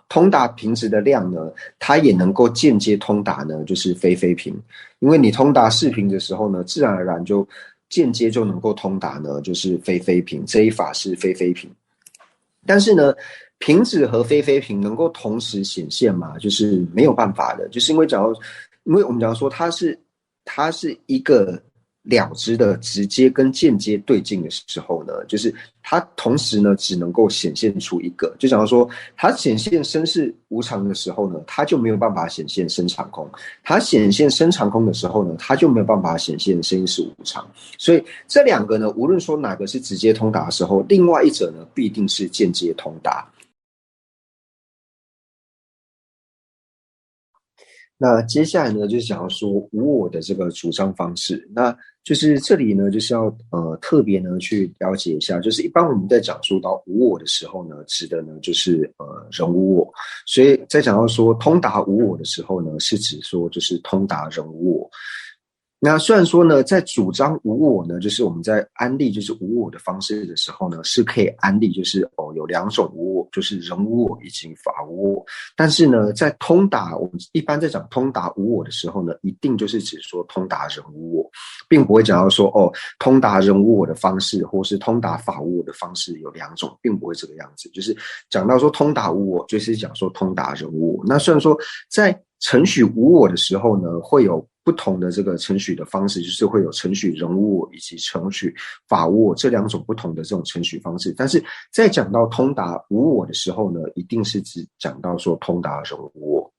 通达平直的量呢，它也能够间接通达呢就是非非平。因为你通达四平的时候呢，自然而然就间接就能够通达呢就是非非平，这一法是非非平。但是呢，平直和非非平能够同时显现嘛？就是没有办法的，就是因为我们讲说它是一个了知的直接跟间接对境的时候呢，就是它同时呢只能够显现出一个。就讲到说它显现声是无常的时候呢，它就没有办法显现声长空；它显现声长空的时候呢，它就没有办法显现声音是无常。所以这两个呢，无论说哪个是直接通达的时候，另外一者呢必定是间接通达。那接下来呢，就是想要说无我的这个主张方式。那就是这里呢，就是要特别呢去了解一下，就是一般我们在讲述到无我的时候呢，指的呢就是人无我。所以在讲到说通达无我的时候呢，是指说就是通达人无我。那虽然说呢，在主张无我呢，就是我们在安立就是无我的方式的时候呢，是可以安立就是有两种无我，就是人无我以及法无我。但是呢，在通达我们一般在讲通达无我的时候呢，一定就是指说通达人无我，并不会讲到说通达人无我的方式或是通达法无我的方式有两种，并不会这个样子。就是讲到说通达无我，就是讲说通达人无我。那虽然说在承许无我的时候呢，会有不同的这个承许的方式，就是会有承许人无我以及承许法无我这两种不同的这种承许方式。但是在讲到通达无我的时候呢，一定是指讲到说通达人无我。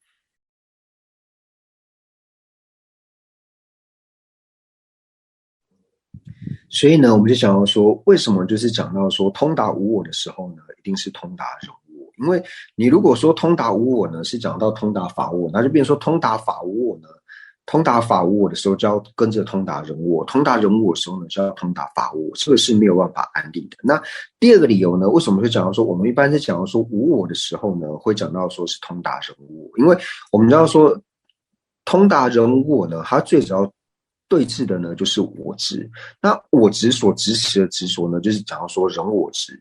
所以呢，我们就想要说，为什么就是讲到说通达无我的时候呢，一定是通达人无我？因为你如果说通达无我呢，是讲到通达法无我，那就变成说通达法无我呢，通达法无我的时候就要跟着通达人无我，通达人无我的时候呢就要通达法无我，这个是没有办法安立的。那第二个理由呢，为什么会讲到说我们一般在讲到说无我的时候呢，会讲到说是通达人无我？因为我们知道说通达人无我呢，它最主要对峙的呢就是我执。那我执所执持的执着呢，就是讲到说人我执。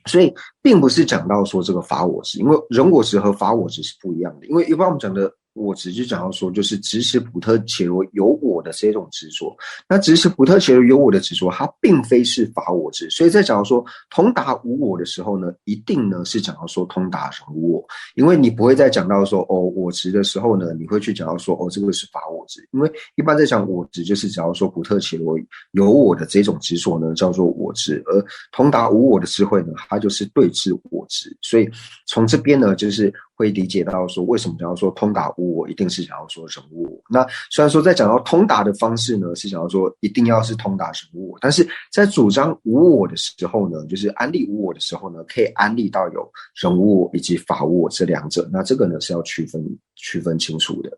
所以并不是讲到说这个法我执，因为人我执和法我执是不一样的。因为一般我们讲的我执就讲到说就是执持普特伽罗有我的这种执着，那执持普特伽罗有我的执着，它并非是法我执。所以在讲到说通达无我的时候呢，一定呢是讲到说通达人无我。因为你不会再讲到说我执的时候呢，你会去讲到说这个是法我执。因为一般在讲我执，就是讲到说普特伽罗有我的这种执着呢叫做我执，而通达无我的智慧呢，它就是对治我执。所以从这边呢，就是会理解到说为什么讲到说通达无无我，一定是想要说人无我。那虽然说在讲到通达的方式呢，是想要说一定要是通达人无我，但是在主张无我的时候呢，就是安立无我的时候呢，可以安立到有人无我以及法无我这两者。那这个呢是要区分清楚的。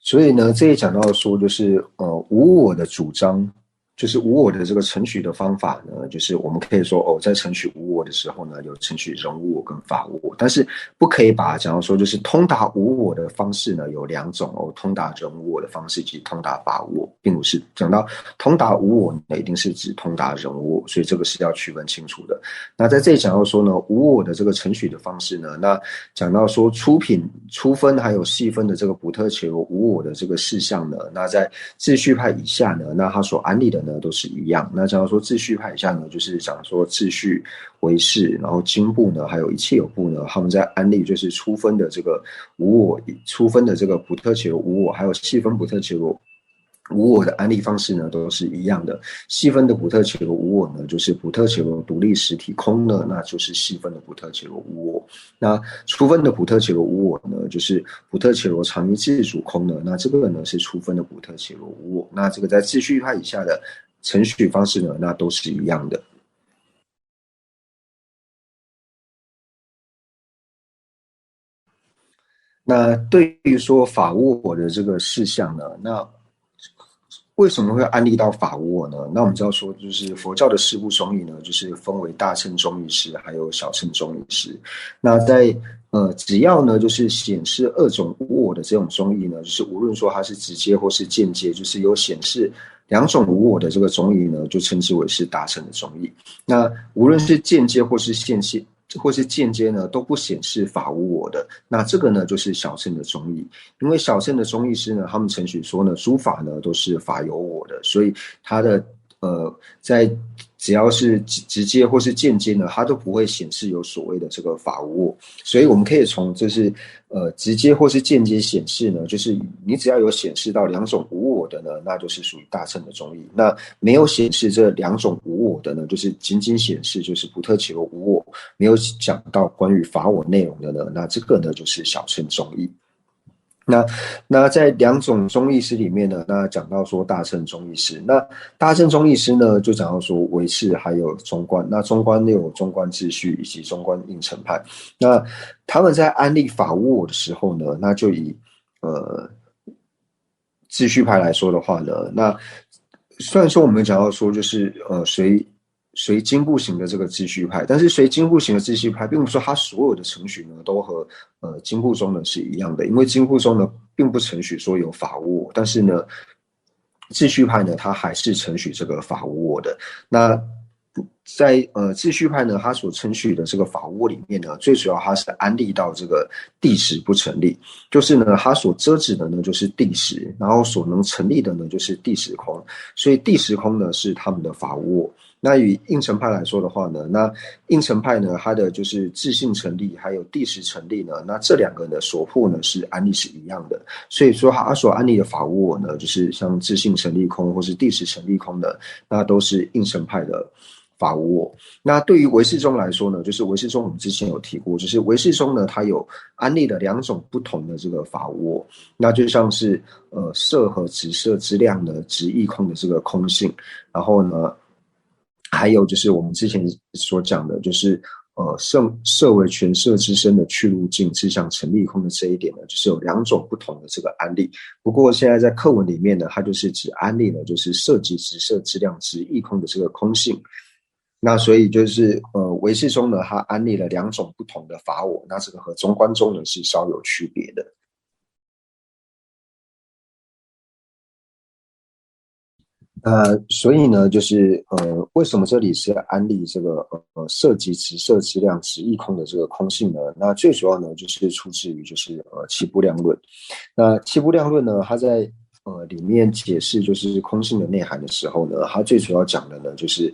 所以呢，这也讲到说，就是无我的主张，就是无我的这个程序的方法呢，就是我们可以说在程序无我的时候呢，有程序人无我跟法无我，但是不可以把它讲到说，就是通达无我的方式呢有两种通达人无我的方式以及通达法无我，并不是讲到通达无我呢，一定是指通达人无我，所以这个是要区分清楚的。那在这里讲到说呢，无我的这个程序的方式呢，那讲到说初分还有细分的这个补特伽罗无我的这个事项呢，那在秩序派以下呢，那他所安立的呢都是一样。那讲到说秩序派以下呢，就是讲说秩序唯识，然后经部呢，还有一切有部呢，他们在安立就是初分的这个无我，初分的这个补特伽罗无我，还有细分补特伽罗无我的安立方式呢都是一样的。细分的补特伽罗无我呢，就是补特伽罗独立实体空呢，那就是细分的补特伽罗无我。那初分的补特伽罗无我呢，就是补特伽罗常一自主空呢，那这个呢是初分的补特伽罗无我。那这个在秩序派以下的程序方式呢，那都是一样的。那对于说法无我的这个事项呢，那为什么会安立到法无我呢？那我们知道说，就是佛教的四部宗义呢，就是分为大乘宗义师还有小乘宗义师。那在只要呢，就是显示二种无我的这种宗义呢，就是无论说它是直接或是间接，就是有显示两种无我的这个宗义呢，就称之为是大乘的宗义。那无论是间接或是间接呢，都不显示法无我的，那这个呢就是小乘的宗义。因为小乘的宗义师呢，他们承许说呢，诸法呢都是法有我的，所以他的在只要是直接或是间接呢，它都不会显示有所谓的这个法无我。所以我们可以从就是直接或是间接显示呢，就是你只要有显示到两种无我的呢，那就是属于大乘的宗义。那没有显示这两种无我的呢，就是仅仅显示就是补特伽罗无我，没有讲到关于法我内容的呢，那这个呢就是小乘宗义。那在两种宗义师里面呢，那讲到说大乘宗义师，那大乘宗义师呢就讲到说唯识还有中观，那中观又有中观秩序以及中观应成派。那他们在安立法无我的时候呢，那就以秩序派来说的话呢，那虽然说我们讲到说就是随经部型的这个秩序派，但是随经部型的秩序派，并不是说它所有的程序呢都和经部中呢是一样的，因为经部中呢并不承许说有法无我，但是呢秩序派呢它还是承许这个法无我的。那在秩序派呢，它所称许的这个法无我里面呢，最主要它是安立到这个地识不成立，就是呢它所遮止的呢就是地识，然后所能成立的呢就是地识空，所以地识空呢是他们的法无我。那以应成派来说的话呢，那应成派呢，它的就是自性成立还有地识成立呢，那这两个的所破呢是安立是一样的，所以说它所安立的法无我呢，就是像自性成立空或是地识成立空的，那都是应成派的法无我。那对于唯识宗来说呢，就是唯识宗我们之前有提过，就是唯识宗呢，它有安立了两种不同的这个法无我，那就像是色和直色之量的直异空的这个空性，然后呢还有就是我们之前所讲的，就是色为全色之身的去入境之相成立空的这一点呢，就是有两种不同的这个安立。不过现在在课文里面呢，它就是只安立了就是色即直色之量直异空的这个空性。那所以就是唯识宗呢，它安立了两种不同的法我，那这个和中观宗呢是稍有区别的。所以呢，就是为什么这里是安立这个色即直色之量直异空的这个空性呢？那最主要呢，就是出自于就是七部量论。那七部量论呢，它在里面解释就是空性的内涵的时候呢，它最主要讲的呢就是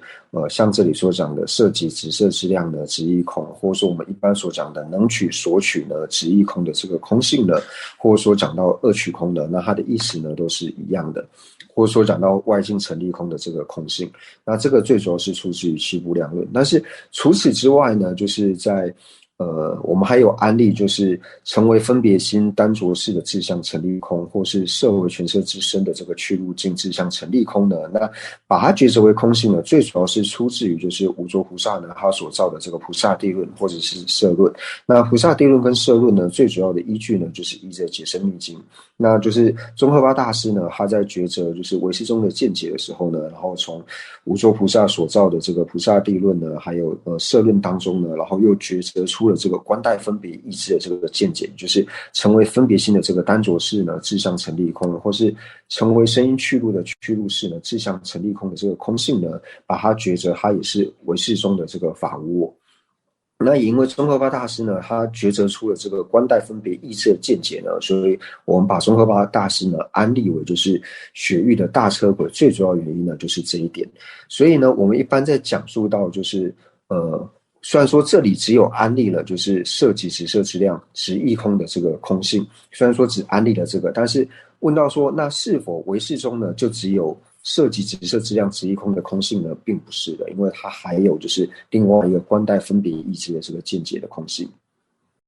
像这里所讲的色即直色之量呢直亦空，或者说我们一般所讲的能取所取呢直亦空的这个空性呢，或者说讲到二取空的，那它的意思呢都是一样的，或者说讲到外境成立空的这个空性，那这个最主要是出自于七部量论。但是除此之外呢，就是在我们还有案例，就是成为分别心单着式的自相成立空，或是摄为全色之身的这个去入境自相成立空呢，那把它觉知为空性呢，最主要是出自于就是无着菩萨呢他所造的这个菩萨地论或者是摄论。那菩萨地论跟摄论呢，最主要的依据呢，就是依着解深密经。那就是宗喀巴大师呢，他在抉择就是唯识宗的见解的时候呢，然后从无着菩萨所造的这个菩萨地论呢，还有摄论当中呢，然后又抉择出了这个观待分别意志的这个见解，就是成为分别心的这个单着式呢自相成立空，或是成为声音去入的去入式呢自相成立空的这个空性呢，把它抉择它也是唯识中的这个法无我。那也因为宗喀巴大师呢，他抉择出了这个观待分别意志的见解呢，所以我们把宗喀巴大师呢安立为就是雪域的大车鬼，最主要原因呢就是这一点。所以呢，我们一般在讲述到就是虽然说这里只有安立了就是色即直色之量直亦空的这个空性，虽然说只安立了这个，但是问到说那是否唯识中呢就只有色即直色之量直亦空的空性呢？并不是的，因为它还有就是另外一个观待分别意志的这个见解的空性。